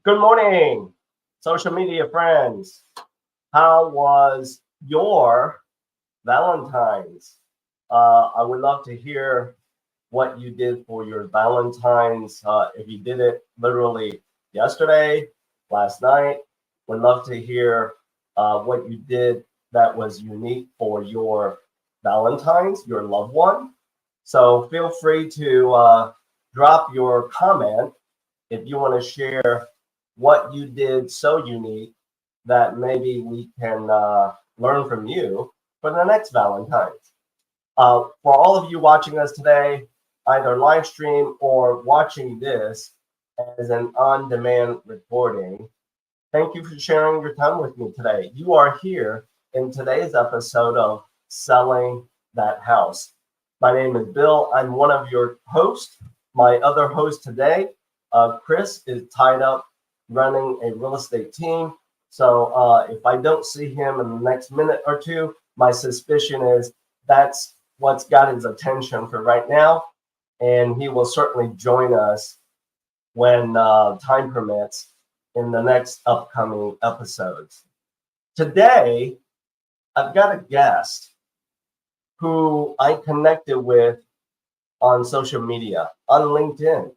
Good morning, social media friends. How was your Valentine's? I would love to hear what you did for your Valentine's. If you did it literally yesterday, last night, would love to hear what you did that was unique for your Valentine's, your loved one. So feel free to drop your comment if you want to share what you did so unique that maybe we can learn from you for the next Valentine's. For all of you watching us today, either live stream or watching this as an on-demand recording, thank you for sharing your time with me today. You are here in today's episode of Selling That House. My name is Bill. I'm one of your hosts. My other host today, Chris, is tied up running a real estate team. So if I don't see him in the next minute or two, my suspicion is that's what's got his attention for right now. And he will certainly join us when time permits in the next upcoming episodes. Today, I've got a guest who I connected with on social media, on LinkedIn.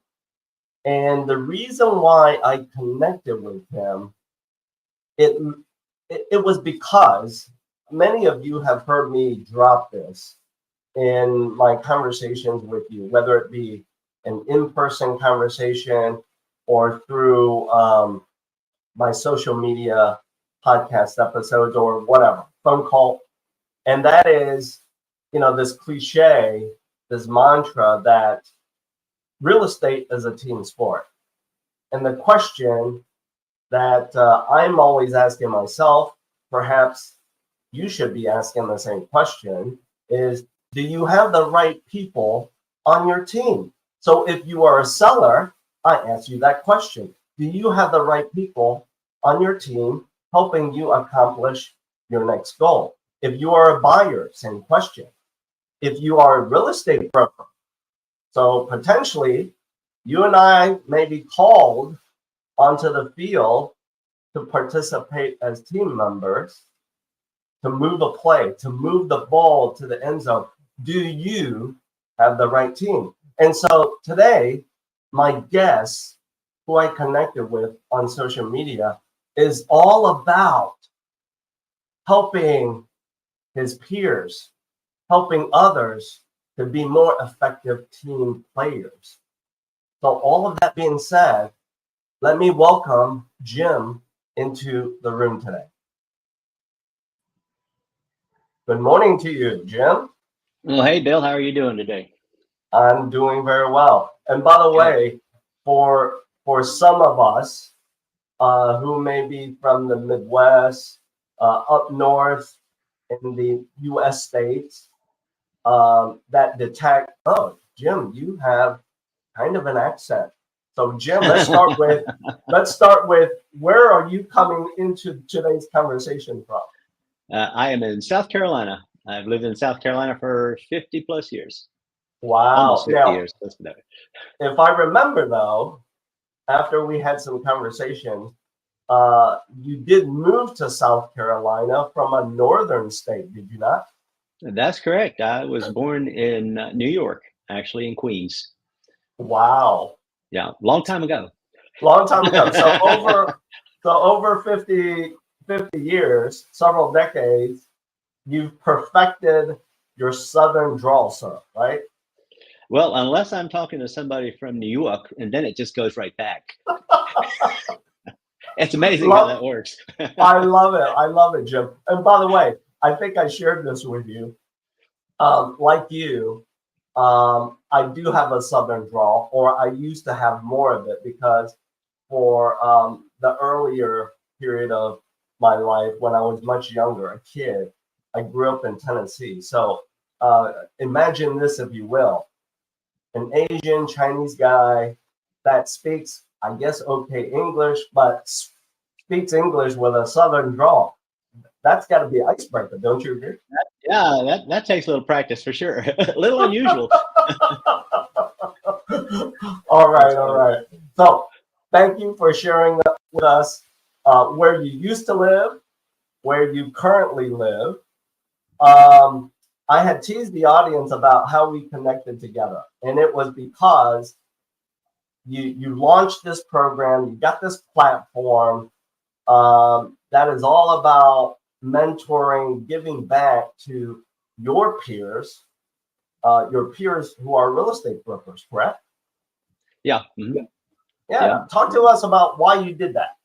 And the reason why I connected with him, it was because many of you have heard me drop this in my conversations with you, whether it be an in-person conversation or through my social media podcast episodes or whatever, phone call. And that is, this cliche, this mantra that real estate is a team sport. And the question that I'm always asking myself, perhaps you should be asking the same question, is do you have the right people on your team? So if you are a seller, I ask you that question. Do you have the right people on your team helping you accomplish your next goal? If you are a buyer, same question. If you are a real estate broker, so potentially you and I may be called onto the field to participate as team members, to move a play, to move the ball to the end zone. Do you have the right team? And so today, my guest, who I connected with on social media, is all about helping his peers, helping others to be more effective team players. So all of that being said, let me welcome Jim into the room today. Good morning to you, Jim. Well, hey, Bill, how are you doing today? I'm doing very well. And by the way, for some of us who may be from the Midwest, up north in the U.S. states, that detect, oh, Jim, you have kind of an accent. So Jim, let's start with where are you coming into today's conversation from? I am in South Carolina. I've lived in South Carolina for 50 plus years. Wow. Almost 50 now, years. If I remember though, after we had some conversations, you did move to South Carolina from a northern state, did you not? That's correct. I was born in New York, actually in Queens. Wow. Yeah, long time ago. Long time ago. So over 50 years, several decades, you've perfected your southern drawl, sir, right? Well, unless I'm talking to somebody from New York, and then it just goes right back. It's amazing how that works. I love it. I love it, Jim. And by the way, I think I shared this with you. Like you, I do have a southern drawl, or I used to have more of it because for the earlier period of my life, when I was much younger, a kid, I grew up in Tennessee. So imagine this, if you will, an Asian Chinese guy that speaks, I guess, okay English, but speaks English with a southern drawl. That's got to be an icebreaker, don't you agree? Yeah, that takes a little practice for sure. A little unusual. All right. So Thank you for sharing with us where you used to live, where you currently live. I had teased the audience about how we connected together, and it was because you launched this program, you got this platform that is all about mentoring, giving back to your peers who are real estate brokers, correct? Yeah. Mm-hmm. Yeah. Talk to us about why you did that.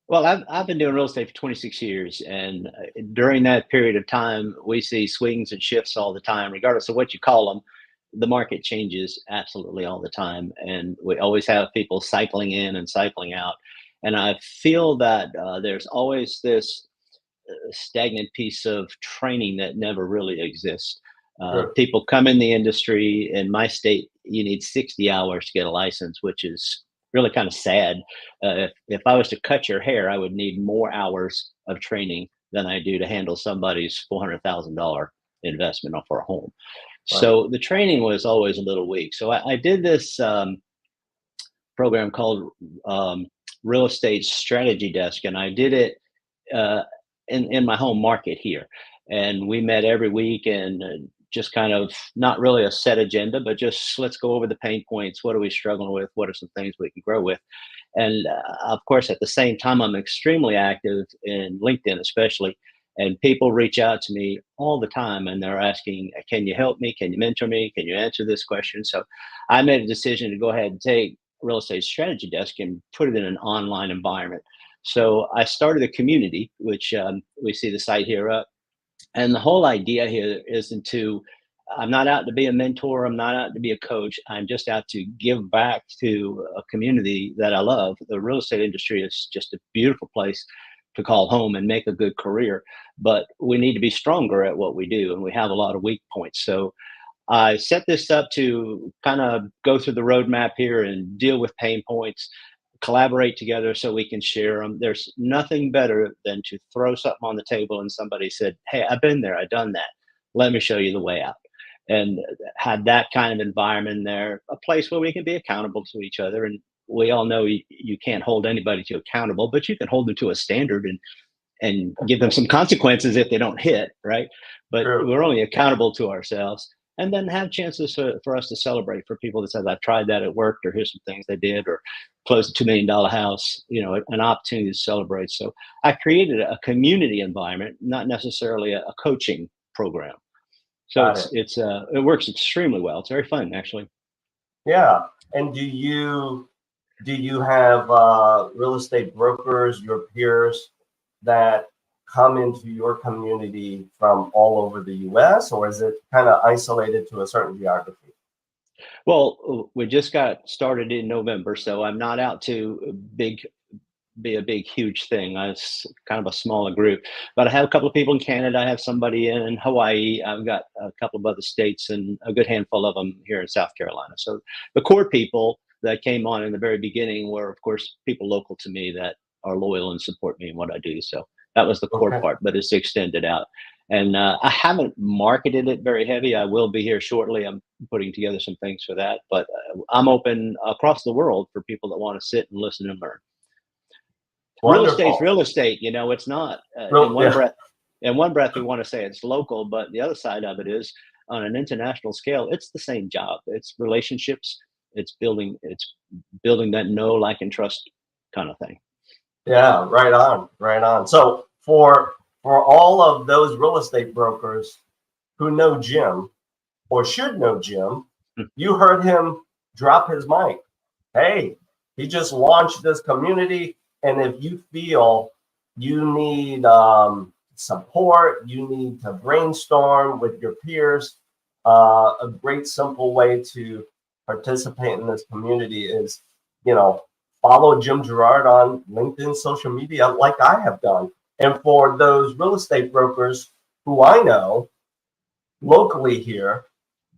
Well, I've been doing real estate for 26 years, and during that period of time, we see swings and shifts all the time, regardless of what you call them. The market changes absolutely all the time, and we always have people cycling in and cycling out. And I feel that there's always this stagnant piece of training that never really exists. Sure. People come in the industry. In my state, you need 60 hours to get a license, which is really kind of sad. If I was to cut your hair, I would need more hours of training than I do to handle somebody's $400,000 investment for a home. Right. So the training was always a little weak. So I did this program called Real Estate Strategy Desk, and I did it in my home market here. And we met every week and just kind of not really a set agenda, but just let's go over the pain points. What are we struggling with? What are some things we can grow with? And of course, at the same time, I'm extremely active in LinkedIn, especially. And people reach out to me all the time and they're asking, can you help me? Can you mentor me? Can you answer this question? So I made a decision to go ahead and take Real Estate Strategy Desk and put it in an online environment. So I started a community, which we see the site here up. And the whole idea here isn't I'm not out to be a mentor. I'm not out to be a coach. I'm just out to give back to a community that I love. The real estate industry is just a beautiful place to call home and make a good career, but we need to be stronger at what we do. And we have a lot of weak points. So I set this up to kind of go through the roadmap here and deal with pain points, collaborate together so we can share them. There's nothing better than to throw something on the table and somebody said, hey, I've been there, I've done that. Let me show you the way out. And had that kind of environment there, a place where we can be accountable to each other. And we all know you can't hold anybody to accountable, but you can hold them to a standard and give them some consequences if they don't hit, right? But True. We're only accountable to ourselves. And then have chances for us to celebrate for people that says, I've tried that, it worked, or here's some things they did, or closed a $2 million house, an opportunity to celebrate. So I created a community environment, not necessarily a coaching program. So it works extremely well. It's very fun, actually. Yeah. And do you have real estate brokers, your peers, that come into your community from all over the U.S., or is it kind of isolated to a certain geography? Well, we just got started in November, so I'm not out to be a big, huge thing. It's kind of a smaller group, but I have a couple of people in Canada. I have somebody in Hawaii. I've got a couple of other states and a good handful of them here in South Carolina. So the core people that came on in the very beginning were, of course, people local to me that are loyal and support me in what I do. So that was the core part, but it's extended out. And I haven't marketed it very heavy. I will be here shortly. I'm putting together some things for that, but I'm open across the world for people that want to sit and listen and learn. Wonderful. Real estate's real estate. It's not in one breath we want to say it's local, but the other side of it is on an international scale, it's the same job. It's relationships. It's building that know, like, and trust kind of thing. Yeah, right on. So for all of those real estate brokers who know Jim or should know Jim, you heard him drop his mic. Hey, he just launched this community. And if you feel you need support, you need to brainstorm with your peers, a great simple way to participate in this community is, follow Jim Girard on LinkedIn, social media, like I have done. And for those real estate brokers who I know locally here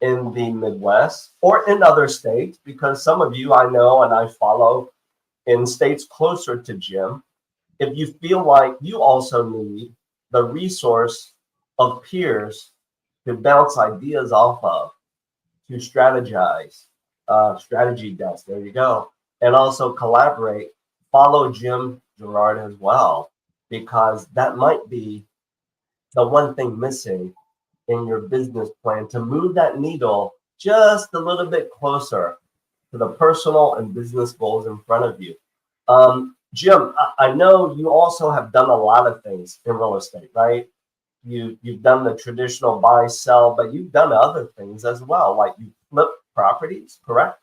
in the Midwest or in other states, because some of you I know and I follow in states closer to Jim, if you feel like you also need the resource of peers to bounce ideas off of, to strategize, strategy desk, there you go. and also collaborate, follow Jim Girard as well, because that might be the one thing missing in your business plan to move that needle just a little bit closer to the personal and business goals in front of you. Jim, I know you also have done a lot of things in real estate, right? You've done the traditional buy, sell, but you've done other things as well, like you flip properties, correct?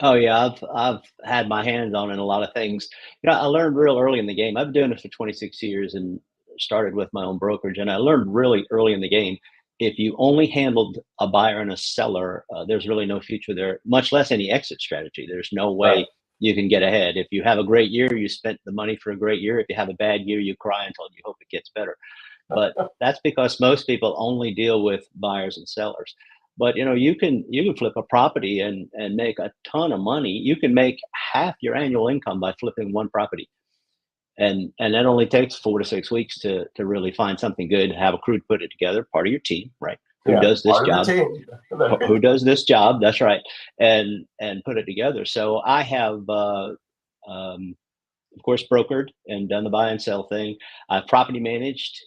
Oh yeah, I've had my hands on in a lot of things. I learned real early in the game. I've been doing this for 26 years and started with my own brokerage, and I learned really early in the game. If you only handled a buyer and a seller, there's really no future there, much less any exit strategy. There's no Right, way you can get ahead. If you have a great year, you spent the money for a great year. If you have a bad year, you cry until you hope it gets better. But that's because most people only deal with buyers and sellers. But you can flip a property and make a ton of money. You can make half your annual income by flipping one property, and that only takes 4 to 6 weeks to really find something good, have a crew put it together, part of your team, right? Who yeah, does this part of the job? team. Who does this job? That's right, and put it together. So I have um, of course, brokered and done the buy and sell thing. I property managed.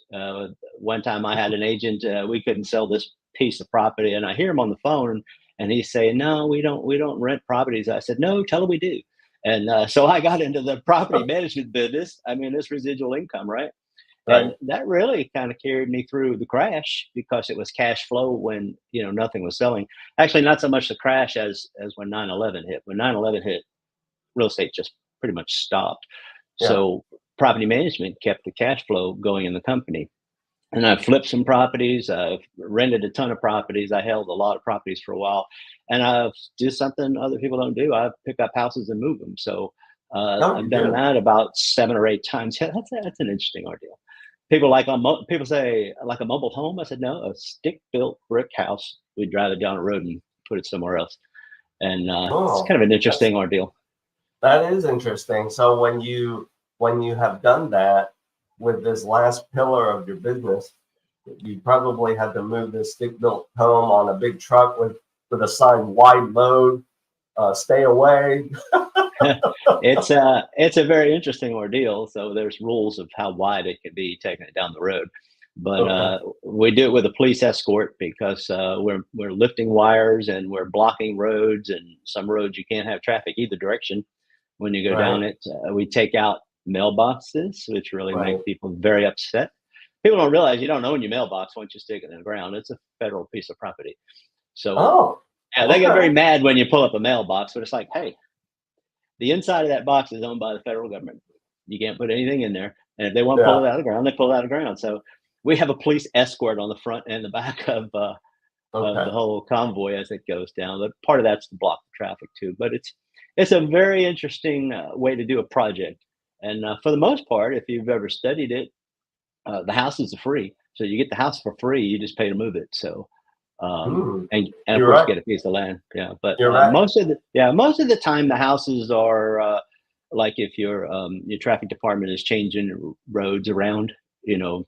One time I had an agent, we couldn't sell this piece of property, and I hear him on the phone, and he's saying, "No, we don't rent properties." I said, "No, tell him we do." And so I got into the property management business. I mean, it's residual income, right? And Right, that really kind of carried me through the crash because it was cash flow when nothing was selling. Actually, not so much the crash as when 9/11 hit. When 9/11 hit, real estate just pretty much stopped. yeah. So property management kept the cash flow going in the company. And I flipped some properties. I've rented a ton of properties. I held a lot of properties for a while. And I've do something other people don't do. I pick up houses and move them. So No, you I've done do. that about 7 or 8 times. Yeah, that's an interesting ordeal. People say like a mobile home. I said no, a stick built brick house. We drive it down the road and put it somewhere else. And it's Oh, kind of an that's interesting ordeal. that is interesting. So when you have done that with this last pillar of your business, you probably had to move this stick-built home on a big truck with a sign "wide load, stay away." It's a very interesting ordeal. So there's rules of how wide it can be taking it down the road. But Okay, we do it with a police escort because we're lifting wires and we're blocking roads, and some roads you can't have traffic either direction when you go down right, it. We take out mailboxes, which really right. make people very upset. People don't realize you don't own your mailbox once you stick it in the ground. It's a federal piece of property. So Oh, yeah, they get very okay. mad when you pull up a mailbox, but it's like, hey, the inside of that box is owned by the federal government. You can't put anything in there. And if they want to pull Yeah. it out of the ground, they pull it out of the ground. So we have a police escort on the front and the back of the Okay. whole convoy as it goes down. But part of that's to block the traffic too. But it's a very interesting way to do a project. And for the most part, if you've ever studied it, the houses are free. So you get the house for free. You just pay to move it. So Hmm. and of You're course you right. get a piece of land. Yeah, but You're right. most of the time the houses are like if your traffic department is changing roads around,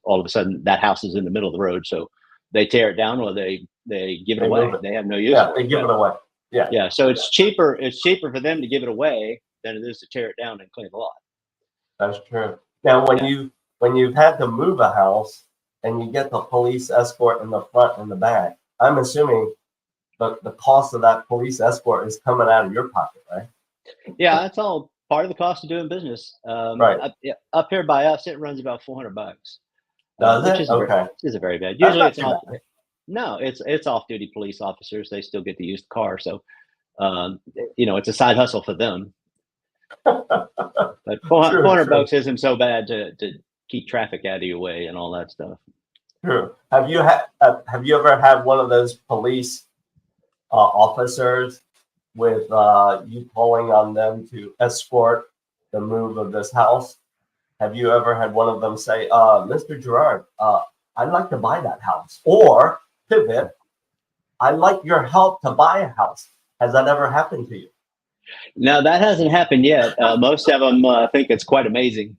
all of a sudden that house is in the middle of the road, so they tear it down or they give it They move away. it. They have no use Yeah, for they it. give it away. Yeah, Yeah, so yeah. it's cheaper for them to give it away than it is to tear it down and clean the lot. That's true. Now, when Yeah. you've had to move a house and you get the police escort in the front and the back, I'm assuming the cost of that police escort is coming out of your pocket, right? Yeah, that's all part of the cost of doing business. Right. Yeah, up here by us, it runs about $400, Does which it? Okay. isn't very bad. That's Usually, not it's too off. bad. No, it's off-duty police officers. They still get to use the car, so it's a side hustle for them. But 400, True, true, bucks isn't so bad to keep traffic out of your way and all that stuff. true. Have you ever had one of those police officers with you calling on them to escort the move of this house? Have you ever had one of them say, Mr. Girard, I'd like to buy that house? Or pivot, I'd like your help to buy a house. Has that ever happened to you? Now that hasn't happened yet. Most of them think it's quite amazing,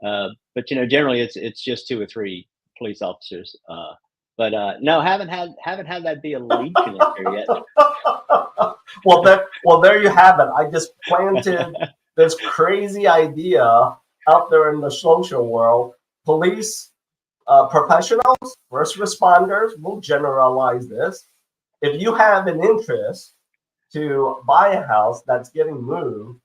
but generally it's just 2 or 3 police officers. But no, haven't had that be a lead connector yet. Well, there you have it. I just planted this crazy idea out there in the social world. Police professionals, first responders, we'll generalize this. If you have an interest to buy a house that's getting moved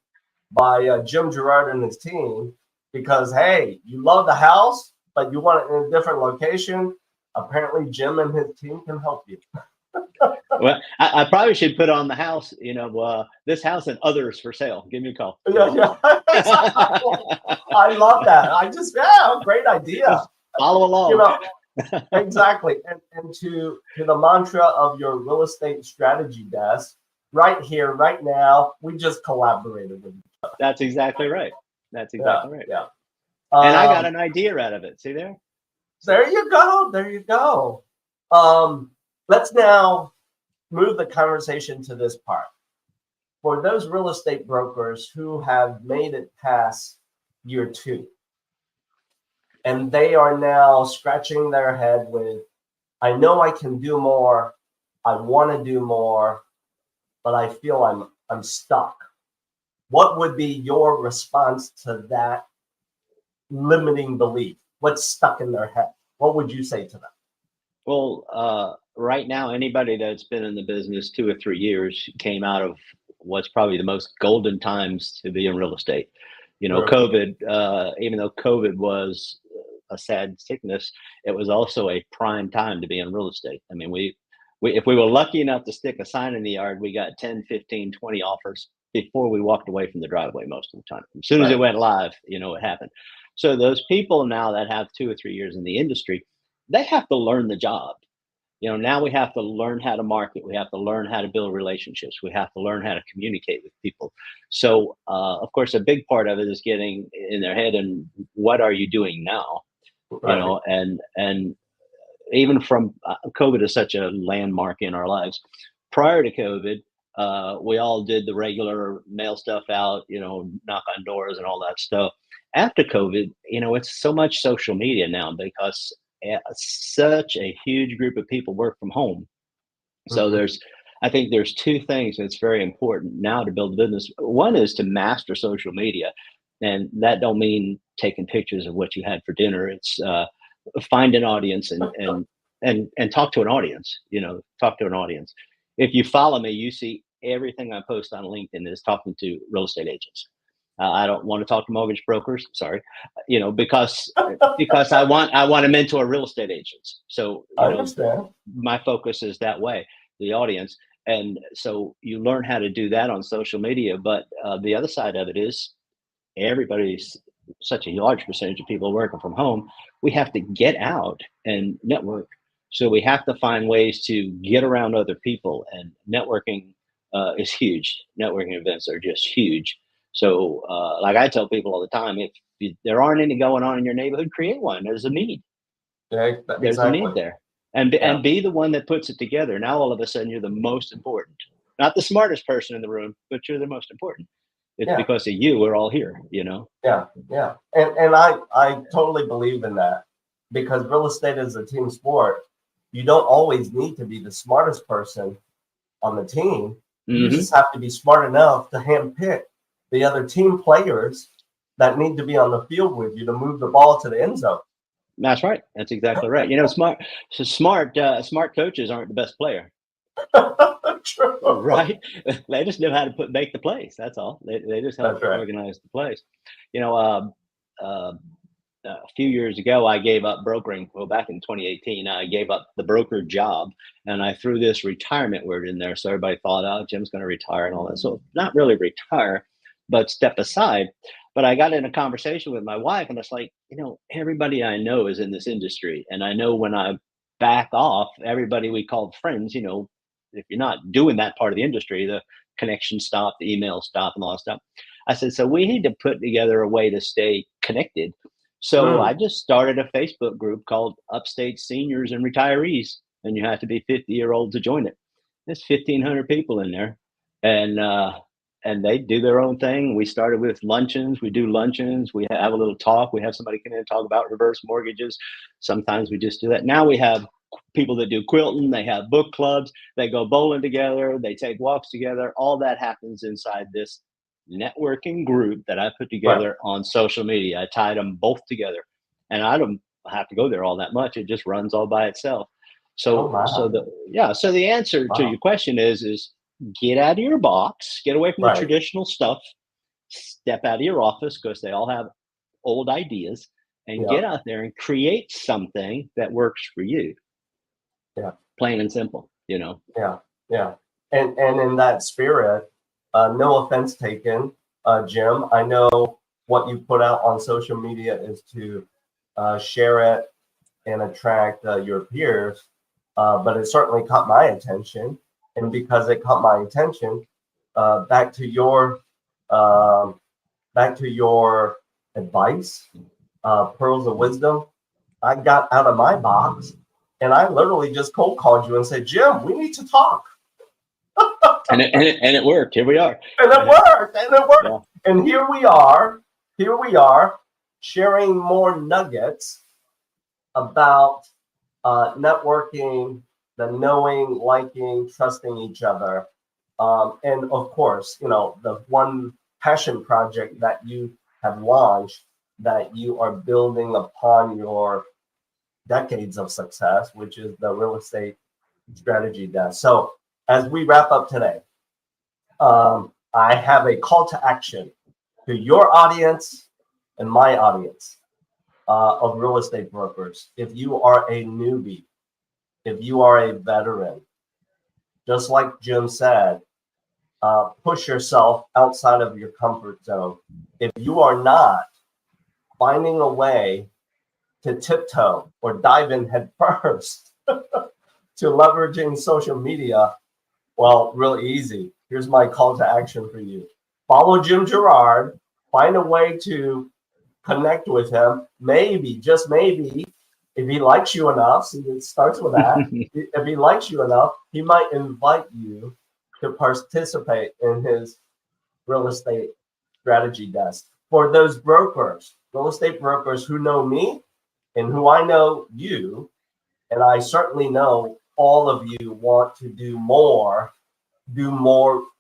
by Jim Girard and his team, because, hey, you love the house, but you want it in a different location, apparently Jim and his team can help you. Well, I probably should put on the house, this house and others for sale. Give me a call. Yeah. I love that. Great idea. Just follow along. Exactly. And to the mantra of your real estate strategy desk, right here, right now, we just collaborated with each other. That's exactly right. That's exactly right. Yeah. And I got an idea out of it. See there? There you go. There you go. Let's now move the conversation to this part. For those real estate brokers who have made it past year 2, and they are now scratching their head with, I know I can do more, I want to do more, but I feel I'm stuck. What would be your response to that limiting belief? What's stuck in their head? What would you say to them? Well, right now, anybody that's been in the business 2 or 3 years came out of what's probably the most golden times to be in real estate. Right. COVID, even though COVID was a sad sickness, it was also a prime time to be in real estate. I mean, we if we were lucky enough to stick a sign in the yard, we got 10, 15, 20 offers before we walked away from the driveway most of the time. As soon as it went live, it happened. So those people now that have 2 or 3 years in the industry, they have to learn the job. Now we have to learn how to market. We have to learn how to build relationships. We have to learn how to communicate with people. So, of course, a big part of it is getting in their head and what are you doing now? Right. And even from COVID is such a landmark in our lives. Prior to COVID, we all did the regular mail stuff out, knock on doors and all that stuff. After COVID, it's so much social media now because such a huge group of people work from home. So I think there's 2 things that's very important now to build a business. One is to master social media. And that don't mean taking pictures of what you had for dinner. It's find an audience and talk to an audience, talk to an audience. If you follow me, you see everything I post on LinkedIn is talking to real estate agents. I don't want to talk to mortgage brokers. Sorry, because I want to mentor real estate agents. So I understand. My focus is that way, the audience, and so you learn how to do that on social media. But the other side of it is everybody's such a large percentage of people working from home. We have to get out and network. So we have to find ways to get around other people, and networking is huge. Networking events are just huge. So, like I tell people all the time, if there aren't any going on in your neighborhood, create one. There's a need. Yeah, There's a need there, and be the one that puts it together. Now, all of a sudden, you're the most important, not the smartest person in the room, but you're the most important. It's because of you. We're all here. Yeah. And I totally believe in that, because real estate is a team sport. You don't always need to be the smartest person on the team. You just have to be smart enough to handpick the other team players that need to be on the field with you to move the ball to the end zone. That's right. That's exactly right. Smart coaches aren't the best player. True. Right? They just know how to make the plays. That's all. They just help organize the plays. A few years ago, I gave up brokering. Well, back in 2018, I gave up the broker job, and I threw this retirement word in there. So everybody thought, oh, Jim's going to retire and all that. So not really retire, but step aside. But I got in a conversation with my wife, and it's like, everybody I know is in this industry. And I know when I back off, everybody we called friends, if you're not doing that part of the industry, the connection stop, the email stop, and all that stuff. I said, so we need to put together a way to stay connected. So I just started a Facebook group called Upstate Seniors and Retirees, and you have to be 50-year-old to join it. There's 1,500 people in there, and they do their own thing. We started with luncheons. We do luncheons. We have a little talk. We have somebody come in and talk about reverse mortgages. Sometimes we just do that. Now we have people that do quilting, they have book clubs, they go bowling together, they take walks together. All that happens inside this networking group that I put Right. together on social media. I tied them both together, and I don't have to go there all that much. It just runs all by itself. Oh, So, wow. so the answer to Wow. your question is get out of your box, get away from the Right. traditional stuff, step out of your office because they all have old ideas, and Yeah. get out there and create something that works for you. Yeah. Plain and simple, you know. Yeah. Yeah. And in that spirit, no offense taken, Jim. I know what you put out on social media is to share it and attract your peers, but it certainly caught my attention. And because it caught my attention, back to your advice, pearls of wisdom, I got out of my box and I literally just cold called you and said, Jim, we need to talk. And it worked. Here we are. And it worked. And it worked. Yeah. And here we are sharing more nuggets about networking, the knowing, liking, trusting each other. And of course, you know, the one passion project that you have launched that you are building upon your decades of success, which is the real estate strategy desk. So as we wrap up today, I have a call to action to your audience and my audience of real estate brokers. If you are a newbie, if you are a veteran, just like Jim said, push yourself outside of your comfort zone. If you are not finding a way to tiptoe or dive in head first to leveraging social media, well, real easy. Here's my call to action for you. Follow Jim Girard. Find a way to connect with him. Maybe, just maybe, if he likes you enough, see, it starts with that. If he likes you enough, he might invite you to participate in his real estate strategy desk. For those brokers, real estate brokers who know me and who I know you, and I certainly know all of you want to do more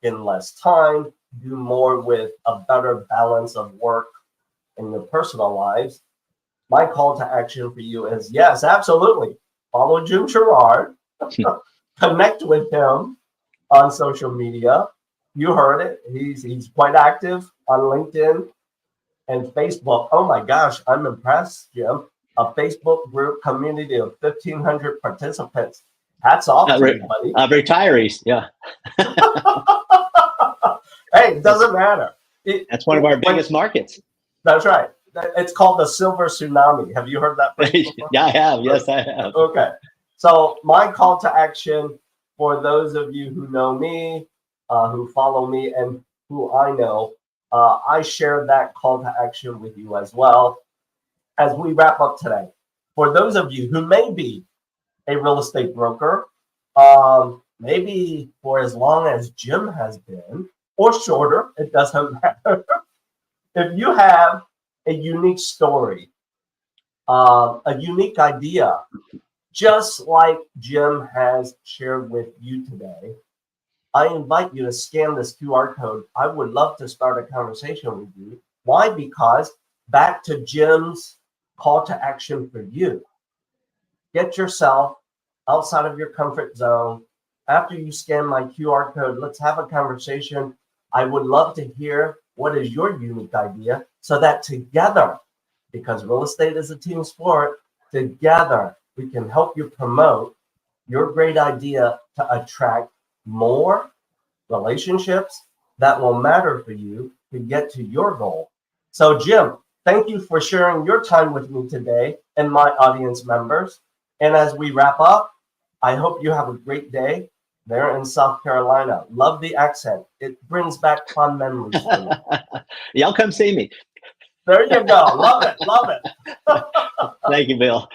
in less time, do more with a better balance of work in your personal lives. My call to action for you is yes, absolutely. Follow Jim Girard, connect with him on social media. You heard it. He's quite active on LinkedIn and Facebook. Oh my gosh, I'm impressed, Jim. A Facebook group community of 1,500 participants. Hats off to you, buddy. Retirees, yeah. Hey, it doesn't matter. That's one of our biggest markets. That's right. It's called the silver tsunami. Have you heard that phrase before? Yeah, I have. Yes, I have. Okay. So my call to action for those of you who know me, who follow me, and who I know, I share that call to action with you as well as we wrap up today. For those of you who may be a real estate broker, maybe for as long as Jim has been, or shorter, it doesn't matter. If you have a unique story, a unique idea, just like Jim has shared with you today, I invite you to scan this QR code. I would love to start a conversation with you. Why? Because back to Jim's call to action for you. Get yourself outside of your comfort zone. After you scan my QR code, let's have a conversation. I would love to hear what is your unique idea so that together, because real estate is a team sport, together we can help you promote your great idea to attract more relationships that will matter for you to get to your goal. So Jim, thank you for sharing your time with me today and my audience members. And as we wrap up, I hope you have a great day there in South Carolina. Love the accent. It brings back fond memories for me. Y'all come see me. There you go. Love it. Love it. Thank you, Bill.